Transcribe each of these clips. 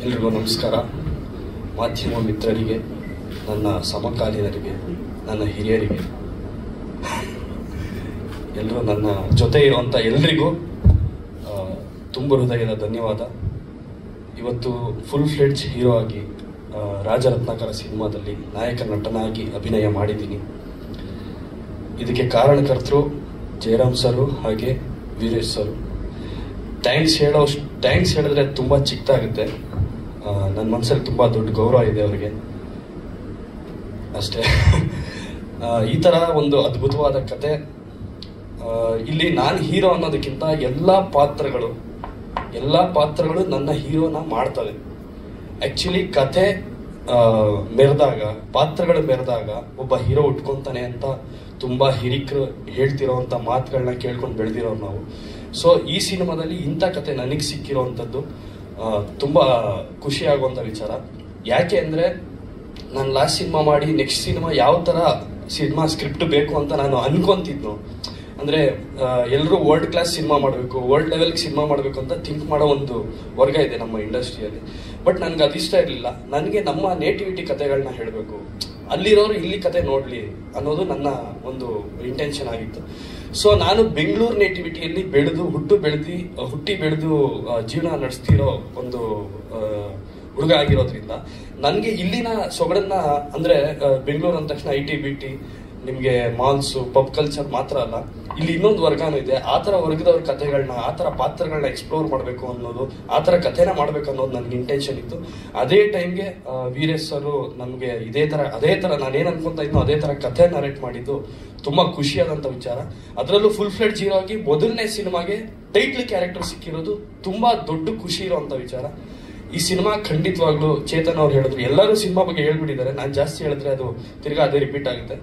ಎಲ್ರಿಗೂ ನಮಸ್ಕಾರ. ಮಾಧ್ಯಮ ಮಿತ್ರರಿಗೆ, ನನ್ನ ಸಮಕಾಲೀನರಿಗೆ, ನನ್ನ ಹಿರಿಯರಿಗೆ, ಎಲ್ಲರೂ ನನ್ನ ಜೊತೆ ಇರುವಂಥ ಎಲ್ರಿಗೂ ತುಂಬ ಹೃದಯದ ಧನ್ಯವಾದ. ಇವತ್ತು ಫುಲ್ ಫ್ಲೆಡ್ಜ್ ಹೀರೋ ಆಗಿ ರಾಜರತ್ನಾಕರ ಸಿನಿಮಾದಲ್ಲಿ ನಾಯಕ ನಟನಾಗಿ ಅಭಿನಯ ಮಾಡಿದ್ದೀನಿ. ಇದಕ್ಕೆ ಕಾರಣಕರ್ತರು ಜಯರಾಮ್ ಸರು ಹಾಗೆ ವೀರೇಶ್ ಸರು. ಥ್ಯಾಂಕ್ಸ್ ಹೇಳಿದ್ರೆ ತುಂಬ ಚಿಕ್ಕದಾಗುತ್ತೆ. ನನ್ನ ಮನಸ್ಸಲ್ಲಿ ತುಂಬ ದೊಡ್ಡ ಗೌರವ ಇದೆ ಅವರಿಗೆ ಅಷ್ಟೇ. ಈ ಥರ ಒಂದು ಅದ್ಭುತವಾದ ಕತೆ. ಇಲ್ಲಿ ನಾನು ಹೀರೋ ಅನ್ನೋದಕ್ಕಿಂತ ಎಲ್ಲ ಪಾತ್ರಗಳು ನನ್ನ ಹೀರೋನ ಮಾಡ್ತವೆ. ಆ್ಯಕ್ಚುಲಿ ಕತೆ ಪಾತ್ರಗಳು ಮೆರೆದಾಗ ಒಬ್ಬ ಹೀರೋ ಉಟ್ಕೊತಾನೆ ಅಂತ ತುಂಬ ಹಿರಿಕರು ಹೇಳ್ತಿರೋವಂಥ ಮಾತುಗಳನ್ನ ಕೇಳ್ಕೊಂಡು ಬೆಳೆದಿರೋ ನಾವು. ಸೊ ಈ ಸಿನಿಮಾದಲ್ಲಿ ಇಂಥ ಕತೆ ನನಗೆ ಸಿಕ್ಕಿರೋವಂಥದ್ದು ತುಂಬ ಖುಷಿ ಆಗುವಂಥ ವಿಚಾರ. ಯಾಕೆ ಅಂದರೆ ನಾನು ಲಾಸ್ಟ್ ಸಿನಿಮಾ ಮಾಡಿ ನೆಕ್ಸ್ಟ್ ಸಿನಿಮಾ ಯಾವ ಥರ ಸಿನಿಮಾ ಸ್ಕ್ರಿಪ್ಟ್ ಬೇಕು ಅಂತ ನಾನು ಅನ್ಕೊಂತಿದ್ನು. ಅಂದರೆ ಎಲ್ಲರೂ ವರ್ಲ್ಡ್ ಕ್ಲಾಸ್ ಸಿನಿಮಾ ಮಾಡಬೇಕು, ವರ್ಲ್ಡ್ ಲೆವೆಲ್ಗೆ ಸಿನಿಮಾ ಮಾಡಬೇಕು ಅಂತ ಥಿಂಕ್ ಮಾಡೋ ಒಂದು ವರ್ಗ ಇದೆ ನಮ್ಮ ಇಂಡಸ್ಟ್ರಿಯಲ್ಲಿ. ಬಟ್ ನನಗೆ ಅದಿಷ್ಟ ಇರಲಿಲ್ಲ. ನನಗೆ ನಮ್ಮ ನೇಟಿವಿಟಿ ಕತೆಗಳನ್ನ ಹೇಳಬೇಕು, ಅಲ್ಲಿರೋರು ಇಲ್ಲಿ ಕತೆ ನೋಡಲಿ ಅನ್ನೋದು ನನ್ನ ಒಂದು ಇಂಟೆನ್ಷನ್ ಆಗಿತ್ತು. ಸೊ ನಾನು ಬೆಂಗಳೂರು ನೇಟಿವಿಟಿಯಲ್ಲಿ ಹುಟ್ಟಿ ಬೆಳೆದು ಜೀವನ ನಡೆಸ್ತಿರೋ ಒಂದು ಹುಡುಗ ಆಗಿರೋದ್ರಿಂದ ನನಗೆ ಇಲ್ಲಿನ ಸೊಗಡನ್ನ, ಅಂದರೆ ಬೆಂಗಳೂರು ಅಂದ ತಕ್ಷಣ IT-BT, ನಿಮಗೆ ಮಾಲ್ಸು, ಪಬ್ ಕಲ್ಚರ್ ಮಾತ್ರ ಅಲ್ಲ, ಇಲ್ಲಿ ಇನ್ನೊಂದು ವರ್ಗನೂ ಇದೆ. ಆ ಥರ ವರ್ಗದವ್ರ ಕಥೆಗಳನ್ನ, ಆ ಥರ ಪಾತ್ರಗಳನ್ನ ಎಕ್ಸ್ಪ್ಲೋರ್ ಮಾಡಬೇಕು ಅನ್ನೋದು, ಆ ಥರ ಕಥೆನ ಮಾಡಬೇಕು ಅನ್ನೋದು ನನಗೆ ಇಂಟೆನ್ಷನ್ ಇತ್ತು. ಅದೇ ಟೈಮ್ಗೆ ವೀರೇಶ್ ಸರು ನಮಗೆ ಅದೇ ಥರ ನಾನೇನು ಅನ್ಕೊಂತ ಇದ್ನೋ ಅದೇ ಥರ ಕಥೆ ನರೇಟ್ ಮಾಡಿದ್ದು ತುಂಬ ಖುಷಿಯಾದಂಥ ವಿಚಾರ. ಅದರಲ್ಲೂ ಫುಲ್ ಫ್ಲೆಡ್ಜ್ ಹೀರೋ ಆಗಿ ಮೊದಲನೇ ಸಿನಿಮಾಗೆ ಟೈಟ್ಲ್ ಕ್ಯಾರೆಕ್ಟರ್ ಸಿಕ್ಕಿರೋದು ತುಂಬ ದೊಡ್ಡ ಖುಷಿ ಇರೋವಂಥ ವಿಚಾರ. ಈ ಸಿನಿಮಾ ಖಂಡಿತವಾಗ್ಲೂ ಚೇತನ್ ಅವ್ರು ಹೇಳಿದ್ರು, ಎಲ್ಲರೂ ಸಿನಿಮಾ ಬಗ್ಗೆ ಹೇಳ್ಬಿಟ್ಟಿದ್ದಾರೆ, ನಾನು ಜಾಸ್ತಿ ಹೇಳಿದ್ರೆ ಅದು ತಿರ್ಗಾ ಅದೇ ರಿಪೀಟ್ ಆಗುತ್ತೆ.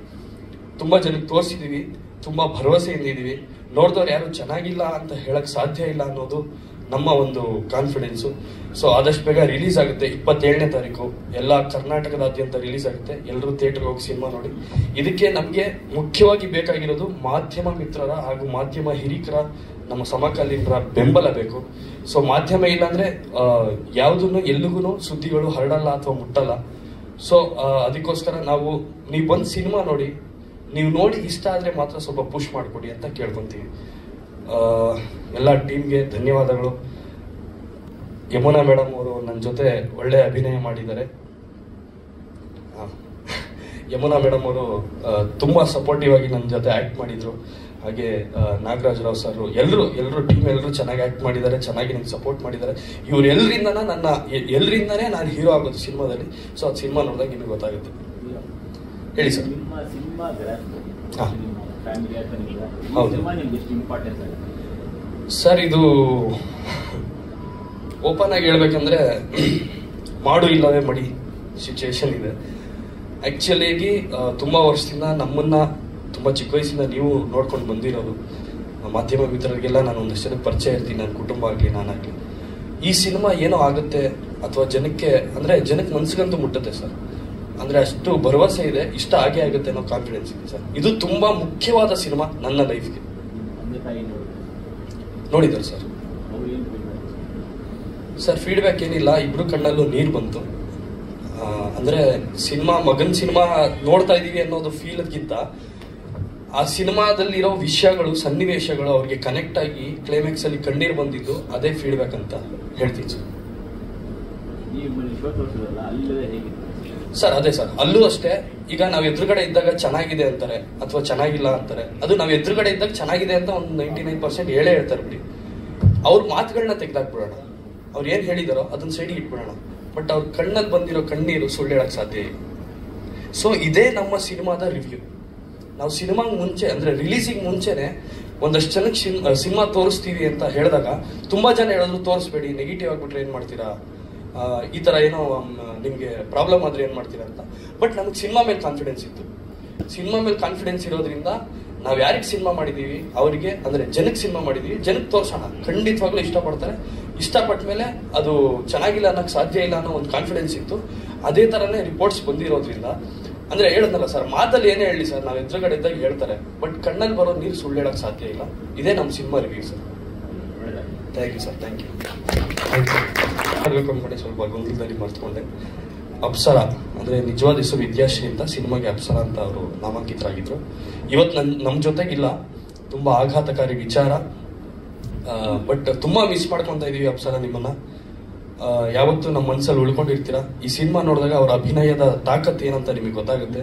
ತುಂಬ ಜನಕ್ಕೆ ತೋರಿಸಿದ್ದೀವಿ, ತುಂಬ ಭರವಸೆಯಿಂದ ಇದ್ದೀವಿ. ನೋಡಿದವ್ರು ಯಾರು ಚೆನ್ನಾಗಿಲ್ಲ ಅಂತ ಹೇಳಕ್ ಸಾಧ್ಯ ಇಲ್ಲ ಅನ್ನೋದು ನಮ್ಮ ಒಂದು ಕಾನ್ಫಿಡೆನ್ಸು. ಸೊ ಆದಷ್ಟು ಬೇಗ ರಿಲೀಸ್ ಆಗುತ್ತೆ. 27ನೇ ತಾರೀಕು ಎಲ್ಲ ಕರ್ನಾಟಕದಾದ್ಯಂತ ರಿಲೀಸ್ ಆಗುತ್ತೆ. ಎಲ್ಲರೂ ಥಿಯೇಟರ್ಗೆ ಹೋಗಿ ಸಿನಿಮಾ ನೋಡಿ. ಇದಕ್ಕೆ ನಮಗೆ ಮುಖ್ಯವಾಗಿ ಬೇಕಾಗಿರೋದು ಮಾಧ್ಯಮ ಮಿತ್ರರ ಹಾಗೂ ಮಾಧ್ಯಮ ಹಿರಿಕರ, ನಮ್ಮ ಸಮಕಾಲೀನರ ಬೆಂಬಲ ಬೇಕು. ಸೊ ಮಾಧ್ಯಮ ಇಲ್ಲಾಂದ್ರೆ ಎಲ್ಲಿಗೂ ಸುದ್ದಿಗಳು ಹರಡಲ್ಲ ಅಥವಾ ಮುಟ್ಟಲ್ಲ. ಸೊ ಅದಕ್ಕೋಸ್ಕರ ನೀವು ಬಂದು ಸಿನಿಮಾ ನೋಡಿ, ನೀವು ನೋಡಿ ಇಷ್ಟ ಆದರೆ ಮಾತ್ರ ಸ್ವಲ್ಪ ಪುಷ್ ಮಾಡಿಕೊಡಿ ಅಂತ ಕೇಳ್ಕೊತೀವಿ. ಎಲ್ಲ ಟೀಮ್ಗೆ ಧನ್ಯವಾದಗಳು. ಯಮುನಾ ಮೇಡಮ್ ಅವರು ನನ್ನ ಜೊತೆ ಒಳ್ಳೆ ಅಭಿನಯ ಮಾಡಿದ್ದಾರೆ. ಯಮುನಾ ಮೇಡಮ್ ಅವರು ತುಂಬ ಸಪೋರ್ಟಿವ್ ಆಗಿ ನನ್ನ ಜೊತೆ ಆ್ಯಕ್ಟ್ ಮಾಡಿದರು. ಹಾಗೆ ನಾಗರಾಜ್ ರಾವ್ ಸರ್, ಎಲ್ಲರೂ ಟೀಮ್ ಎಲ್ಲರೂ ಚೆನ್ನಾಗಿ ಆ್ಯಕ್ಟ್ ಮಾಡಿದ್ದಾರೆ, ಚೆನ್ನಾಗಿ ನನಗೆ ಸಪೋರ್ಟ್ ಮಾಡಿದ್ದಾರೆ. ಎಲ್ಲರಿಂದನೇ ನಾನು ಹೀರೋ ಆಗೋದು ಸಿನಿಮಾದಲ್ಲಿ. ಸೊ ಅದು ಸಿನಿಮಾ ನೋಡಿದಾಗ ನಿಮಗೆ ಗೊತ್ತಾಗುತ್ತೆ. ಹೇಳಿ ಸರ್. ಸರ್, ಇದು ಓಪನ್ ಆಗಿ ಹೇಳ್ಬೇಕಂದ್ರೆ ಮಾಡು ಇಲ್ಲವೇ ಮಡಿ ಸಿಚುವೇಶನ್ ಇದೆ. ಆಕ್ಚುಲಿಯಾಗಿ ತುಂಬಾ ವರ್ಷದಿಂದ ನಮ್ಮನ್ನ ತುಂಬಾ ಚಿಕ್ಕ ವಯಸ್ಸಿಂದ ನೀವು ನೋಡ್ಕೊಂಡು ಬಂದಿರೋದು. ಮಾಧ್ಯಮ ಮಿತ್ರರಿಗೆಲ್ಲ ನಾನು ಒಂದಷ್ಟು ಜನಕ್ಕೆ ಪರಿಚಯ ಇರ್ತೀನಿ, ನನ್ನ ಕುಟುಂಬ ಆಗಲಿ ನಾನಾಗಲಿ. ಈ ಸಿನಿಮಾ ಏನೋ ಆಗುತ್ತೆ ಅಥವಾ ಜನಕ್ಕೆ ಮನ್ಸಿಗಂತೂ ಮುಟ್ಟುತ್ತೆ ಸರ್. ಅಂದ್ರೆ ಅಷ್ಟು ಭರವಸೆ ಇದೆ, ಇಷ್ಟ ಆಗೇ ಆಗುತ್ತೆ ಅನ್ನೋ ಕಾನ್ಫಿಡೆನ್ಸ್ ಇದೆ ಸರ್. ಇದು ತುಂಬಾ ಮುಖ್ಯವಾದ ಸಿನಿಮಾ ನನ್ನ ಲೈಫ್ಗೆ. ನೋಡಿದ್ದಾರೆ ಸರ್. ಸರ್ ಫೀಡ್ಬ್ಯಾಕ್ ಏನಿಲ್ಲ, ಇಬ್ರು ಕಣ್ಣಲ್ಲೂ ನೀರು ಬಂತು. ಅಂದ್ರೆ ಮಗನ್ ಸಿನಿಮಾ ನೋಡ್ತಾ ಇದೀವಿ ಅನ್ನೋದು ಫೀಲ್ಗಿಂತ ಆ ಸಿನಿಮಾದಲ್ಲಿರೋ ವಿಷಯಗಳು, ಸನ್ನಿವೇಶಗಳು ಅವ್ರಿಗೆ ಕನೆಕ್ಟ್ ಆಗಿ ಕ್ಲೈಮ್ಯಾಕ್ಸ್ ಅಲ್ಲಿ ಕಣ್ಣೀರು ಬಂದಿದ್ದು, ಅದೇ ಫೀಡ್ಬ್ಯಾಕ್ ಅಂತ ಹೇಳ್ತೀನಿ ಸರ್. ಸರ್ ಅದೇ ಸರ್, ಅಲ್ಲೂ ಅಷ್ಟೇ. ಈಗ ನಾವ್ ಎದುರುಗಡೆ ಇದ್ದಾಗ ಚೆನ್ನಾಗಿದೆ ಅಂತಾರೆ ಅಥವಾ ಚೆನ್ನಾಗಿಲ್ಲ ಅಂತಾರೆ. ಅದು ನಾವ್ ಎದುರುಗಡೆ ಇದ್ದಾಗ ಚೆನ್ನಾಗಿದೆ ಅಂತ ಒಂದು 99% ಹೇಳೇ ಹೇಳ್ತಾರೆ ಬಿಡಿ. ಅವ್ರ ಮಾತುಗಳನ್ನ ತೆಗೆದಾಕ್ಬಿಡೋಣ, ಅವ್ರು ಏನ್ ಹೇಳಿದಾರೋ ಅದನ್ನ ಸೈಡಿಗೆ ಇಟ್ಬಿಡೋಣ. ಬಟ್ ಅವ್ರ ಕಣ್ಣಲ್ಲಿ ಬಂದಿರೋ ಕಣ್ಣೀರು ಸುಳ್ಳು ಹೇಳಕ್ ಸಾಧ್ಯ ಇಲ್ಲ. ಸೊ ಇದೇ ನಮ್ಮ ಸಿನಿಮಾದ ರಿವ್ಯೂ. ನಾವು ಸಿನಿಮಾಗೆ ಮುಂಚೆ, ಅಂದ್ರೆ ರಿಲೀಸಿಗೆ ಮುಂಚೆನೆ ಒಂದಷ್ಟು ಜನಕ್ಕೆ ಸಿನಿಮಾ ತೋರಿಸ್ತೀವಿ ಅಂತ ಹೇಳಿದಾಗ ತುಂಬಾ ಜನ ಹೇಳಿದ್ರು ತೋರಿಸ್ಬೇಡಿ, ನೆಗೆಟಿವ್ ಆಗ್ಬಿಟ್ರೆ ಏನ್ ಮಾಡ್ತೀರಾ, ಈ ತರ ಏನೋ ನಿಮ್ಗೆ ಪ್ರಾಬ್ಲಮ್ ಆದ್ರೆ ಏನ್ ಮಾಡ್ತೀರಾ ಅಂತ. ಬಟ್ ನಮ್ಗೆ ಸಿನಿಮಾ ಮೇಲೆ ಕಾನ್ಫಿಡೆನ್ಸ್ ಇತ್ತು. ಸಿನಿಮಾ ಮೇಲೆ ಕಾನ್ಫಿಡೆನ್ಸ್ ಇರೋದ್ರಿಂದ ನಾವ್ ಯಾರಿಗೆ ಸಿನಿಮಾ ಮಾಡಿದೀವಿ ಅವರಿಗೆ, ಅಂದ್ರೆ ಜನಕ್ಕೆ ಸಿನಿಮಾ ಮಾಡಿದೀವಿ, ಜನಕ್ಕೆ ತೋರ್ಸೋಣ, ಖಂಡಿತವಾಗ್ಲೂ ಇಷ್ಟಪಡ್ತಾರೆ. ಇಷ್ಟಪಟ್ಟ ಮೇಲೆ ಅದು ಚೆನ್ನಾಗಿಲ್ಲ ಅನ್ನೋಕೆ ಸಾಧ್ಯ ಇಲ್ಲ ಅನ್ನೋ ಒಂದು ಕಾನ್ಫಿಡೆನ್ಸ್ ಇತ್ತು. ಅದೇ ತರನೇ ರಿಪೋರ್ಟ್ಸ್ ಬಂದಿರೋದ್ರಿಂದ, ಅಂದ್ರೆ ಹೇಳದ್ನಲ್ಲ ಸರ್, ಮಾತಲ್ಲಿ ಏನೇ ಹೇಳಿ ಸರ್, ನಾವ್ ಎದುರುಗಡೆ ಇದ್ದಾಗ ಹೇಳ್ತಾರೆ, ಬಟ್ ಕಣ್ಣಲ್ಲಿ ಬರೋ ನೀರು ಸುಳ್ಳು ಹೇಳಕ್ ಸಾಧ್ಯ ಇಲ್ಲ. ಇದೇ ನಮ್ಮ cinema review sir. Thank you sir. Thank you. ಮಾತಾಡಬೇಕು ಅಂದ್ಕೊಂಡೆ, ಸ್ವಲ್ಪ ಗೊಂದಲದಲ್ಲಿ ಮರ್ತ್ಕೊಂಡೆ. ಅಪ್ಸರಾ ಅಂದರೆ ನಿಜವಾದ ಹೆಸರು ವಿದ್ಯಾಶ್ರೀ ಅಂತ, ಸಿನಿಮಾಗೆ ಅಪ್ಸರಾ ಅಂತ ಅವರು ನಾಮಾಂಕಿತರಾಗಿದ್ದರು. ಇವತ್ತು ನಮ್ಮ ಜೊತೆಗಿಲ್ಲ, ತುಂಬ ಆಘಾತಕಾರಿ ವಿಚಾರ. ಬಟ್ ತುಂಬ ಮಿಸ್ ಮಾಡ್ಕೊತಾ ಇದ್ದೀವಿ ಅಪ್ಸರಾ ನಿಮ್ಮನ್ನು. ಯಾವತ್ತೂ ನಮ್ಮ ಮನಸ್ಸಲ್ಲಿ ಉಳ್ಕೊಂಡಿರ್ತೀರ. ಈ ಸಿನಿಮಾ ನೋಡಿದಾಗ ಅವ್ರ ಅಭಿನಯದ ತಾಕತ್ತು ಏನಂತ ನಿಮಗೆ ಗೊತ್ತಾಗುತ್ತೆ.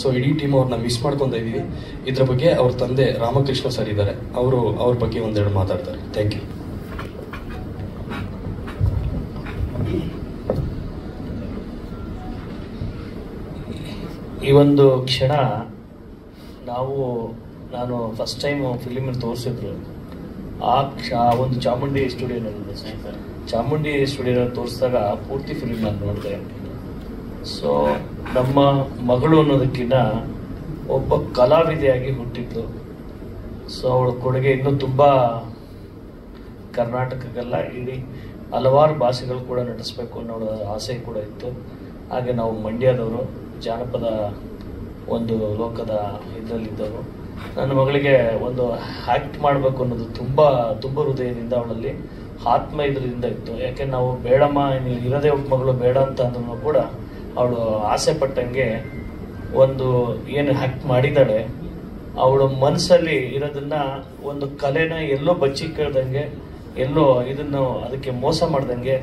ಸೊ ಇಡೀ ಟೀಮ್ ಅವ್ರನ್ನ ಮಿಸ್ ಮಾಡ್ಕೊತಾ ಇದ್ದೀವಿ. ಇದ್ರ ಬಗ್ಗೆ ಅವ್ರ ತಂದೆ ರಾಮಕೃಷ್ಣ ಸರ್ ಇದ್ದಾರೆ, ಅವ್ರ ಬಗ್ಗೆ ಒಂದೆರಡು ಮಾತಾಡ್ತಾರೆ. Thank you. ಈ ಒಂದು ಕ್ಷಣ ನಾನು ಫಸ್ಟ್ ಟೈಮ್ ಫಿಲಿಮಲ್ಲಿ ತೋರಿಸಿದ್ರು. ಆ ಒಂದು ಚಾಮುಂಡಿ ಸ್ಟುಡಿಯೋನಲ್ಲಿ ಚಾಮುಂಡಿ ಸ್ಟುಡಿಯೋನಲ್ಲಿ ತೋರಿಸಿದಾಗ ಪೂರ್ತಿ ಫಿಲಿಮ್ ನಾನು ನೋಡಿದೆ. ಸೊ ನಮ್ಮ ಮಗಳು ಅನ್ನೋದಕ್ಕಿಂತ ಒಬ್ಬ ಕಲಾವಿದೆಯಾಗಿ ಹುಟ್ಟಿದ್ದು. ಸೊ ಅವಳ ಕೊಡುಗೆ ಇನ್ನೂ ತುಂಬ ಕರ್ನಾಟಕಕ್ಕೆಲ್ಲ ಇಡೀ ಹಲವಾರು ಭಾಷೆಗಳು ಕೂಡ ನಟಿಸ್ಬೇಕು ಅನ್ನೋ ಆಸೆ ಕೂಡ ಇತ್ತು. ಹಾಗೆ ನಾವು ಮಂಡ್ಯದವರು, ಜಾನಪದ ಒಂದು ಲೋಕದ ಇದರಲ್ಲಿದ್ದವರು. ನನ್ನ ಮಗಳಿಗೆ ಒಂದು ಆ್ಯಕ್ಟ್ ಮಾಡಬೇಕು ಅನ್ನೋದು ತುಂಬ ಹೃದಯದಿಂದ, ಅವಳಲ್ಲಿ ಆತ್ಮ ಇದರಿಂದ ಇತ್ತು. ಯಾಕೆ ನಾವು ಬೇಡಮ್ಮ ನೀವು ಇರೋದೇ ಒಬ್ಬ ಮಗಳು ಬೇಡ ಅಂತ ಅಂದ್ರೂ ಕೂಡ ಅವಳು ಆಸೆ ಪಟ್ಟಂಗೆ ಒಂದು ಏನು ಆ್ಯಕ್ಟ್ ಮಾಡಿದ್ದಾಳೆ. ಅವಳ ಮನಸ್ಸಲ್ಲಿ ಇರೋದನ್ನ ಒಂದು ಕಲೆನ ಎಲ್ಲೋ ಬಚ್ಚಿಕ್ಕಳ್ದಂಗೆ, ಎಲ್ಲೋ ಇದನ್ನು ಅದಕ್ಕೆ ಮೋಸ ಮಾಡ್ದಂಗೆ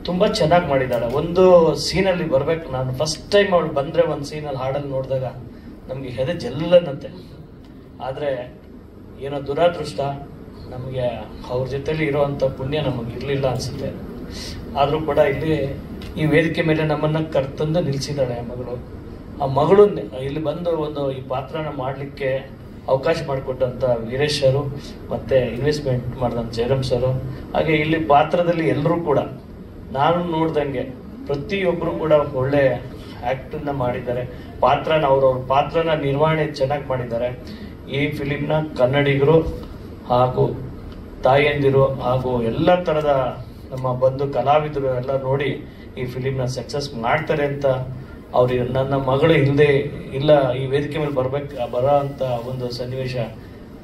ತುಂಬ ಚೆನ್ನಾಗಿ ಮಾಡಿದ್ದಾಳೆ. ಒಂದು ಸೀನಲ್ಲಿ ಬರ್ಬೇಕು. ನಾನು ಫಸ್ಟ್ ಟೈಮ್ ಅವಳು ಬಂದರೆ ಒಂದು ಸೀನಲ್ಲಿ ಹಾಡಲ್ಲಿ ನೋಡಿದಾಗ ನಮಗೆ ಹೆದೆ ಜಲ್ಲನಂತೆ. ಆದರೆ ಏನೋ ದುರಾದೃಷ್ಟ, ನಮಗೆ ಅವ್ರ ಜೊತೆಲಿ ಇರೋವಂಥ ಪುಣ್ಯ ನಮಗೆ ಇರಲಿಲ್ಲ ಅನಿಸುತ್ತೆ. ಆದರೂ ಕೂಡ ಇಲ್ಲಿ ಈ ವೇದಿಕೆ ಮೇಲೆ ನಮ್ಮನ್ನು ಕರ್ತಂದು ನಿಲ್ಲಿಸಿದ್ದಾಳೆ ಆ ಮಗಳು ಇಲ್ಲಿ ಬಂದು ಈ ಪಾತ್ರನ ಮಾಡಲಿಕ್ಕೆ ಅವಕಾಶ ಮಾಡಿಕೊಟ್ಟಂಥ ವೀರೇಶ್ ಸರು, ಮತ್ತು ಇನ್ವೆಸ್ಟ್ಮೆಂಟ್ ಮಾಡಿದಂಥ ಜಯರಾಮ್ ಸರು, ಹಾಗೆ ಇಲ್ಲಿ ಪಾತ್ರದಲ್ಲಿ ಎಲ್ಲರೂ ಕೂಡ ನಾನು ನೋಡ್ದಂಗೆ ಪ್ರತಿಯೊಬ್ಬರು ಕೂಡ ಒಳ್ಳೆ ಆ್ಯಕ್ಟನ್ನು ಮಾಡಿದ್ದಾರೆ. ಅವ್ರವ್ರ ಪಾತ್ರನ ನಿರ್ವಹಣೆ ಚೆನ್ನಾಗಿ ಮಾಡಿದ್ದಾರೆ. ಈ ಫಿಲಿಮ್ನ ಕನ್ನಡಿಗರು ಹಾಗೂ ತಾಯಂದಿರು ಹಾಗೂ ಎಲ್ಲ ಥರದ ನಮ್ಮ ಬಂಧು ಕಲಾವಿದರು ಎಲ್ಲ ನೋಡಿ ಈ ಫಿಲಿಮ್ನ ಸಕ್ಸಸ್ ಮಾಡ್ತಾರೆ ಅಂತ ಅವ್ರಿಗೆ ನನ್ನ ಮಗಳು ಇಲ್ಲ ಈ ವೇದಿಕೆ ಮೇಲೆ ಬರೋ ಅಂತ ಒಂದು ಸನ್ನಿವೇಶ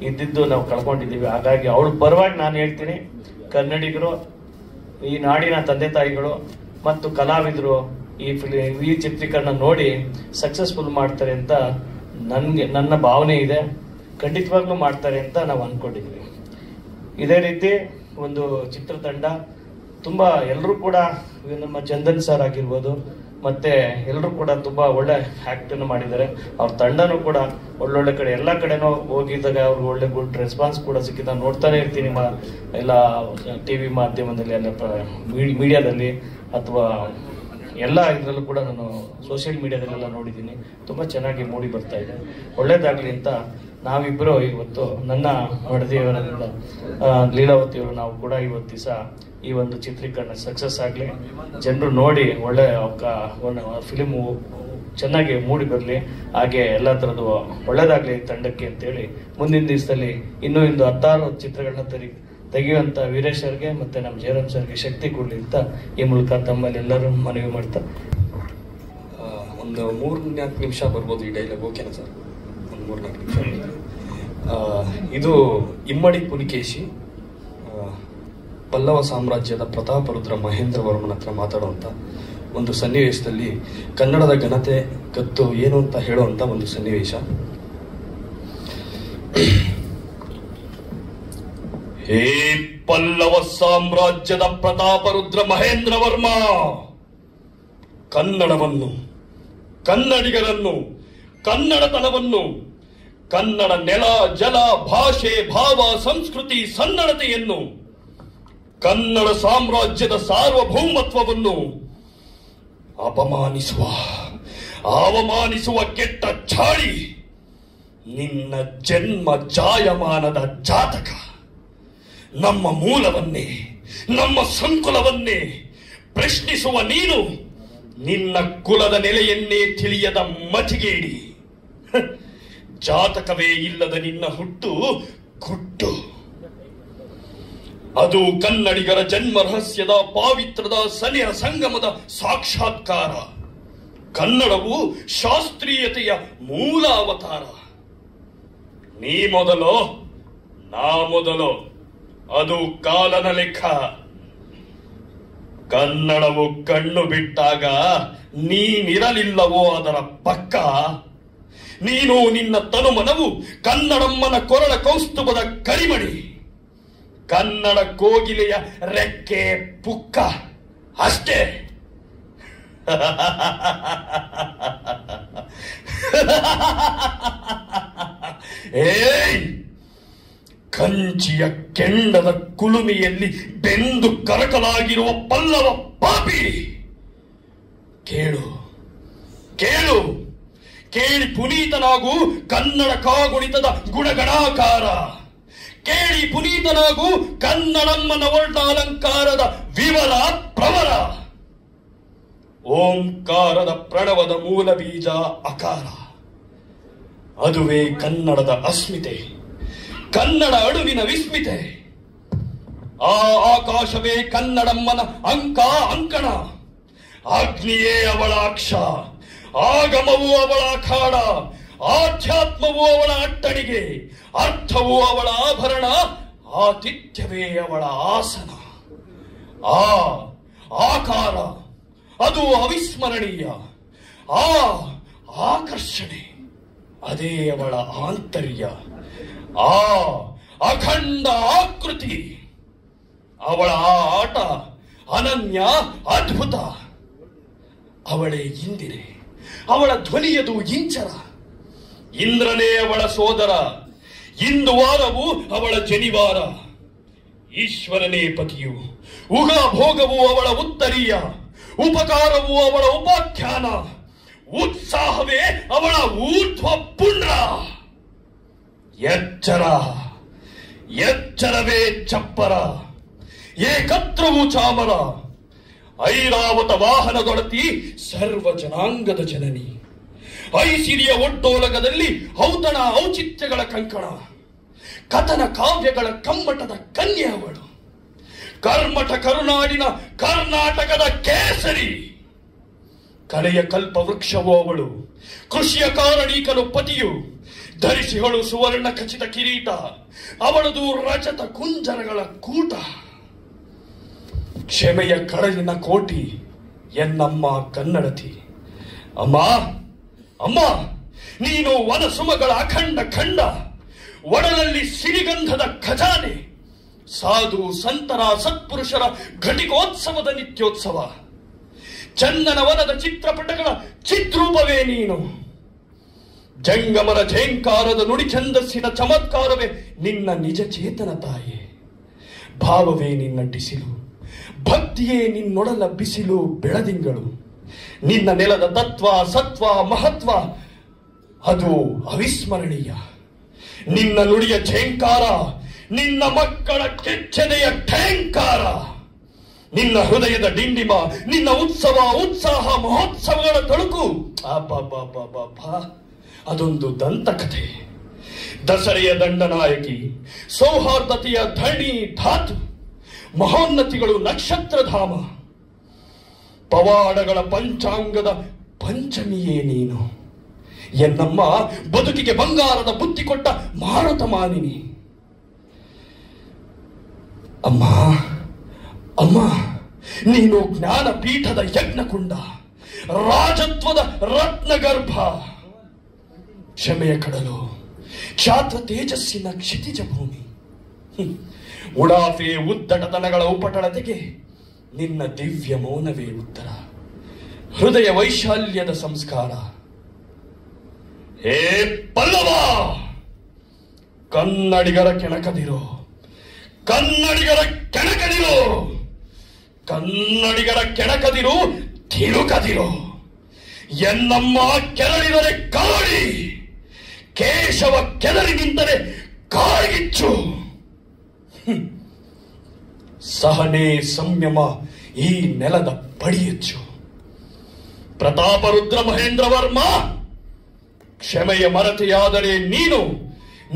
ಇದ್ದಿದ್ದು ನಾವು ಕಳ್ಕೊಂಡಿದ್ದೀವಿ. ಹಾಗಾಗಿ ಅವಳ ಪರವಾಗಿ ನಾನು ಹೇಳ್ತೀನಿ, ಕನ್ನಡಿಗರು, ಈ ನಾಡಿನ ತಂದೆ ತಾಯಿಗಳು ಮತ್ತು ಕಲಾವಿದರು ಈ ಚಿತ್ರೀಕರಣ ನೋಡಿ ಸಕ್ಸಸ್ಫುಲ್ ಮಾಡ್ತಾರೆ ಅಂತ ನನ್ನ ಭಾವನೆ ಇದೆ. ಖಂಡಿತವಾಗ್ಲೂ ಮಾಡ್ತಾರೆ ಅಂತ ನಾವು ಅಂದ್ಕೊಂಡಿದ್ವಿ. ಇದೇ ರೀತಿ ಒಂದು ಚಿತ್ರತಂಡ ತುಂಬ ಎಲ್ಲರೂ ಕೂಡ, ನಮ್ಮ ಚಂದನ್ ಸರ್ ಆಗಿರ್ಬೋದು, ಮತ್ತೆ ಎಲ್ಲರೂ ಕೂಡ ತುಂಬ ಒಳ್ಳೆ ಆ್ಯಕ್ಟನ್ನು ಮಾಡಿದ್ದಾರೆ. ಅವ್ರ ತಂಡನೂ ಕೂಡ ಒಳ್ಳೊಳ್ಳೆ ಕಡೆ ಎಲ್ಲ ಕಡೆನೂ ಹೋಗಿದ್ದಾಗ ಅವ್ರಿಗೆ ಒಳ್ಳೆ ಗುಡ್ ರೆಸ್ಪಾನ್ಸ್ ಕೂಡ ಸಿಕ್ಕಿದ ನೋಡ್ತಾನೆ ಇರ್ತೀನಿ. ಎಲ್ಲ TV ಮಾಧ್ಯಮದಲ್ಲಿ, ಎಲ್ಲ ಮೀಡಿಯಾದಲ್ಲಿ ಅಥವಾ ಎಲ್ಲ ಇದರಲ್ಲೂ ಕೂಡ ನಾನು ಸೋಷಿಯಲ್ ಮೀಡಿಯಾದಲ್ಲೆಲ್ಲ ನೋಡಿದ್ದೀನಿ. ತುಂಬ ಚೆನ್ನಾಗಿ ಮೂಡಿ ಬರ್ತಾ ಇದೆ. ಒಳ್ಳೇದಾಗಲಿ ಅಂತ ನಾವಿಬ್ಬರು ಇವತ್ತು, ನನ್ನ ಮಡದಿಯವರಿಂದ ಲೀಲಾವತಿಯವರು, ನಾವು ಕೂಡ ಇವತ್ತು ದಿವಸ ಈ ಒಂದು ಚಿತ್ರೀಕರಣ ಸಕ್ಸಸ್ ಆಗಲಿ, ಜನರು ನೋಡಿ ಒಳ್ಳೆ ಫಿಲಿಮು ಚೆನ್ನಾಗಿ ಮೂಡಿ ಬರಲಿ, ಹಾಗೆ ಎಲ್ಲ ಥರದ್ದು ಒಳ್ಳೇದಾಗಲಿ ತಂಡಕ್ಕೆ ಅಂತೇಳಿ ಮುಂದಿನ ದಿವಸದಲ್ಲಿ ಇನ್ನೂ 16 ಚಿತ್ರಗಳನ್ನ ತೆಗೆಯುವಂಥ ವೀರೇಶ್ ಸರ್ಗೆ ಮತ್ತು ನಮ್ಮ ಜಯರಾಮ್ ಸರ್ಗೆ ಶಕ್ತಿ ಕೊಡಲಿ ಅಂತ ಈ ಮೂಲಕ ತಮ್ಮಲ್ಲಿ ಎಲ್ಲರೂ ಮನವಿ ಮಾಡ್ತಾ ಒಂದು 3-4 ನಿಮಿಷ ಬರ್ಬೋದು ಈ ಡೈಲಾಗ್. ಓಕೆನಾ ಸರ್? ಒಂದು 3-4 ನಿಮಿಷ. ಇದು ಇಮ್ಮಡಿ ಪುಲಿಕೇಶಿ, ಪಲ್ಲವ ಸಾಮ್ರಾಜ್ಯದ ಪ್ರತಾಪರುದ್ರ ಮಹೇಂದ್ರ ವರ್ಮನ ಹತ್ರ ಮಾತಾಡುವಂಥ ಒಂದು ಸನ್ನಿವೇಶದಲ್ಲಿ ಕನ್ನಡದ ಘನತೆ ಗತ್ತು ಏನು ಅಂತ ಹೇಳುವಂಥ ಒಂದು ಸನ್ನಿವೇಶ. ಹೇ ಪಲ್ಲವ ಸಾಮ್ರಾಜ್ಯದ ಪ್ರತಾಪರುದ್ರ ಮಹೇಂದ್ರ ವರ್ಮ, ಕನ್ನಡವನ್ನು, ಕನ್ನಡಿಗರನ್ನು, ಕನ್ನಡತನವನ್ನು, ಕನ್ನಡ ನೆಲ, ಜಲ, ಭಾಷೆ, ಭಾವ, ಸಂಸ್ಕೃತಿ, ಸನ್ನಡತೆಯನ್ನು, ಕನ್ನಡ ಸಾಮ್ರಾಜ್ಯದ ಸಾರ್ವಭೌಮತ್ವವನ್ನು ಅವಮಾನಿಸುವ ಕೆಟ್ಟ ಚಾಳಿ ನಿನ್ನ ಜನ್ಮ ಜಾಯಮಾನದ ಜಾತಕ. ನಮ್ಮ ಮೂಲವನ್ನೇ, ನಮ್ಮ ಸಂಕುಲವನ್ನೇ ಪ್ರಶ್ನಿಸುವ ನೀನು ನಿನ್ನ ಕುಲದ ನೆಲೆಯನ್ನೇ ತಿಳಿಯದ ಮತಿಗೇಡಿ. ಜಾತಕವೇ ಇಲ್ಲದ ನಿನ್ನ ಹುಟ್ಟು ಗುಟ್ಟು. ಅದು ಕನ್ನಡಿಗರ ಜನ್ಮ ರಹಸ್ಯದ ಪಾವಿತ್ರದ ಸನಿಹ ಸಂಗಮದ ಸಾಕ್ಷಾತ್ಕಾರ. ಕನ್ನಡವು ಶಾಸ್ತ್ರೀಯತೆಯ ಮೂಲ ಅವತಾರ. ನೀ ಮೊದಲೋ ನಾ ಮೊದಲೋ ಅದು ಕಾಲನ ಲೆಕ್ಕ. ಕನ್ನಡವು ಕಣ್ಣು ಬಿಟ್ಟಾಗ ನೀನಿರಲಿಲ್ಲವೋ ಅದರ ಪಕ್ಕ. ನೀನು ನಿನ್ನ ತನುಮನವು ಕನ್ನಡಮ್ಮನ ಕೊರಳ ಕೌಸ್ತುಭದ ಕರಿಮಣಿ, ಕನ್ನಡ ಕೋಗಿಲೆಯ ರೆಕ್ಕೆ ಪುಕ್ಕ ಅಷ್ಟೇ. ಏಯ್, ಕಂಚಿಯ ಕೆಂಡದ ಕುಲುಮೆಯಲ್ಲಿ ಬೆಂದು ಕರಕಲಾಗಿರುವ ಪಲ್ಲವ ಪಾಪಿ, ಕೇಳು ಕೇಳು, ಕೇಳಿ ಪುನೀತನಾಗು ಕನ್ನಡ ಕಾಗುಣಿತದ ಗುಣಗಣಾಕಾರ. ಕೇಳಿ ಪುನೀತನಾಗು ಕನ್ನಡಮ್ಮನ ವರ್ಣಾಲಂಕಾರದ ವಿವರ ಪ್ರವರ. ಓಂಕಾರದ ಪ್ರಣವದ ಮೂಲ ಬೀಜ ಅಕಾರ, ಅದುವೇ ಕನ್ನಡದ ಅಸ್ಮಿತೆ, ಕನ್ನಡ ಅಡುವಿನ ವಿಸ್ಮಿತೆ. ಆ ಆಕಾಶವೇ ಕನ್ನಡಮ್ಮನ ಅಂಕ ಅಂಕಣ, ಅಗ್ನಿಯೇ ಅವಳ ಅಕ್ಷ, ಆಗಮವು ಅವಳ ಅಖಾಡ, ಆಧ್ಯಾತ್ಮವು ಅವಳ ಅಟ್ಟಣಿಗೆ, ಅರ್ಥವು ಅವಳ ಆಭರಣ, ಆತಿಥ್ಯವೇ ಅವಳ ಆಸನ. ಆ ಆಕಾರ ಅದು ಅವಿಸ್ಮರಣೀಯ, ಆ ಆಕರ್ಷಣೆ ಅದೇ ಅವಳ ಆಂತರ್ಯ, ಆ ಅಖಂಡ ಆಕೃತಿ ಅವಳ ಆ ಆಟ ಅನನ್ಯ ಅದ್ಭುತ. ಅವಳೇ ಇಂದಿರೆ, ಅವಳ ಧ್ವನಿಯದು ಇಂಚರ, ಇಂದ್ರನೇ ಅವಳ ಸೋದರ, ಇಂದು ವಾರವು ಅವಳ ಜನಿವಾರ. ಈಶ್ವರನೇ ಪತಿಯು, ಉಗಾ ಭೋಗವು ಅವಳ ಉತ್ತರೀಯ, ಉಪಕಾರವು ಅವಳ ಉಪಾಖ್ಯಾನ, ಉತ್ಸಾಹವೇ ಅವಳ ಊರ್ಧ್ವ ಪುಂಡ್ರ. ಎಚ್ಚರ ಎಚ್ಚರವೇ ಚಪ್ಪರ, ಏಕತ್ರವು ಚಾಮರ, ಐರಾವತ ವಾಹನದೊಡತಿ ಸರ್ವ ಜನಾಂಗದ ಜನನಿ. ಐಸಿರಿಯ ಒಡ್ಡೋಲಗದಲ್ಲಿ ಔತಣ ಔಚಿತ್ಯಗಳ ಕಂಕಣ, ಕಥನ ಕಾವ್ಯಗಳ ಕಮ್ಮಟದ ಕನ್ಯೆ ಅವಳು. ಕರ್ಮಠ ಕರುನಾಡಿನ ಕರ್ನಾಟಕದ ಕೇಸರಿ, ಕಲೆಯ ಕಲ್ಪ ವೃಕ್ಷವೂ ಅವಳು. ಕೃಷಿಯ ಕಾರಣೀಕನು ಪತಿಯು, ಧರಿಸಿಹಳು ಸುವರ್ಣ ಖಚಿತ ಕಿರೀಟ, ಅವಳದು ರಜತ ಕುಂಜರಗಳ ಕೂಟ. ಕ್ಷಮೆಯ ಕಡಲಿನ ಕೋಟಿ ಎನ್ನಮ್ಮ ಕನ್ನಡತಿ. ಅಮ್ಮ ಅಮ್ಮ, ನೀನು ವನಸುಮಗಳ ಅಖಂಡ ಖಂಡ, ಒಡಲಲ್ಲಿ ಸಿರಿಗಂಧದ ಖಜಾನೆ, ಸಾಧು ಸಂತರ ಸತ್ಪುರುಷರ ಘಟಿಕೋತ್ಸವದ ನಿತ್ಯೋತ್ಸವ. ಚಂದನವನದ ಚಿತ್ರಪಟಗಳ ಚಿತ್ರೂಪವೇ ನೀನು. ಜಂಗಮರ ಝೇಂಕಾರದ ನುಡಿ ಛಂದಸ್ಸಿನ ಚಮತ್ಕಾರವೇ ನಿನ್ನ ನಿಜ ಚೇತನ ತಾಯೇ. ಭಾವವೇ ನಿನ್ನ ಡಿಸಿಲು, ಭಕ್ತಿಯೇ ನಿನ್ನೊಡಲ ಬಿಸಿಲು ಬೆಳದಿಂಗಳು. ನಿನ್ನ ನೆಲದ ತತ್ವ ಸತ್ವ ಮಹತ್ವ ಅದು ಅವಿಸ್ಮರಣೀಯ. ನಿನ್ನ ನುಡಿಯ ಝೇಂಕಾರ, ನಿನ್ನ ಮಕ್ಕಳ ಕೆಚ್ಚೆದೆಯ ಠೇಂಕಾರ, ನಿನ್ನ ಹೃದಯದ ಡಿಂಡಿಮ, ನಿನ್ನ ಉತ್ಸವ ಉತ್ಸಾಹ ಮಹೋತ್ಸವಗಳ ತಳುಕು. ಅದೊಂದು ದಂತಕಥೆ. ದಸರೆಯ ದಂಡನಾಯಕಿ, ಸೌಹಾರ್ದತೆಯ ಧಣಿ ಧಾತು, ಮಹೋನ್ನತಿಗಳು ನಕ್ಷತ್ರಧಾಮ, ಪವಾಡಗಳ ಪಂಚಾಂಗದ ಪಂಚಮಿಯೇ ನೀನು. ಎನ್ನಮ್ಮ ಬದುಕಿಗೆ ಬಂಗಾರದ ಬುದ್ಧಿ ಕೊಟ್ಟ ಮಾರುತ ಮಾನಿನಿ. ಅಮ್ಮ ಅಮ್ಮ, ನೀನು ಜ್ಞಾನಪೀಠದ ಯಜ್ಞಕುಂಡ, ರಾಜತ್ವದ ರತ್ನಗರ್ಭ, ಕ್ಷಮೆಯ ಕಡಲು, ಕ್ಷಾತ್ರ ತೇಜಸ್ಸಿನ ಕ್ಷಿತಿಜ ಭೂಮಿ. ಉಡಾಫೆ ಉದ್ದಟತನಗಳ ಉಪಟಳತೆಗೆ ನಿನ್ನ ದಿವ್ಯ ಮೌನವೇ ಉತ್ತರ, ಹೃದಯ ವೈಶಾಲ್ಯದ ಸಂಸ್ಕಾರ. ಹೇ ಪಲ್ಲವ, ಕನ್ನಡಿಗರ ಕೆಣಕದಿರೋ, ಕನ್ನಡಿಗರ ಕೆಣಕದಿರೋ, ಕನ್ನಡಿಗರ ಕೆಣಕದಿರು, ತಿರುಕದಿರೋ. ಎನ್ನಮ್ಮ ಕೆರಳಿದರೆ ಕಾಡಿ, ಕೇಶವ ಕೆದರಿ ನಿಂತರೆ ಕಾಳ್ಗಿಚ್ಚು. ಸಹನೆ ಸಂಯಮ ಈ ನೆಲದ ಪಡಿಯಚ್ಚು. ಪ್ರತಾಪರುದ್ರ ಮಹೇಂದ್ರ ವರ್ಮ, ಕ್ಷಮೆಯ ಮರತೆಯಾದರೆ ನೀನು,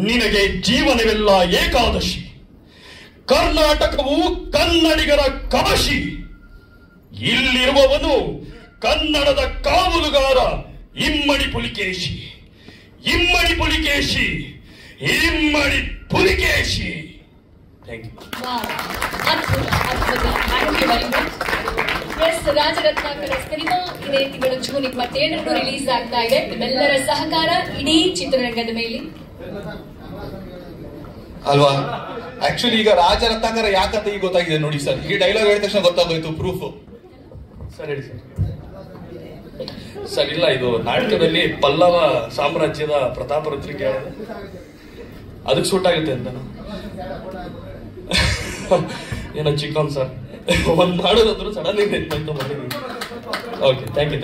ನಿನಗೆ ಜೀವನವೆಲ್ಲ ಏಕಾದಶಿ. ಕರ್ನಾಟಕವು ಕನ್ನಡಿಗರ ಕವಶಿ, ಇಲ್ಲಿರುವವನು ಕನ್ನಡದ ಕಾವಲುಗಾರ ಇಮ್ಮಡಿ Pulikeshi. Immadi Pulikeshi, Immadi Pulikeshi. Thank you. Wow. Absolutely. Thank you very much. Yes, Rajaratnakara cinema ಇದೇ ತಿಂಗಳು ಜೂನ್ 27 ರಿಲೀಸ್ ಆಗ್ತಾ ಇದೆ. ನಿಮ್ಮೆಲ್ಲರ ಸಹಕಾರ ಇಡೀ ಚಿತ್ರರಂಗದ ಮೇಲೆ ಅಲ್ವಾ? ಆಕ್ಚುಲಿ ಈಗ ರಾಜರತ್ನಾಕರ ಯಾಕಂತ ಈಗ ಗೊತ್ತಾಗಿದೆ ನೋಡಿ ಸರ್. ಈ ಡೈಲಾಗ್ ಹೇಳಿದ ತಕ್ಷಣ ಗೊತ್ತಾಗೋಯ್ತು, ಪ್ರೂಫ್. ಸರ್ ಹೇಳಿ ಸರ್. ಸರ್ ಇಲ್ಲ, ಇದು ನಾಟಕದಲ್ಲಿ ಪಲ್ಲವ ಸಾಮ್ರಾಜ್ಯದ ಪ್ರತಾಪ ರುದ್ರಿಗೆ ಅದಕ್ಕೆ ಸೂಟ್ ಆಗುತ್ತೆ ಅಂತ ಏನೋ ಚಿಕ್ಕನ್ ಸರ್ ಒಂದ್ ಮಾಡೋದಾದ್ರು ಸಡನ್ ಆಗಿ ಮಾಡಿದೀನಿ. Okay, thank you.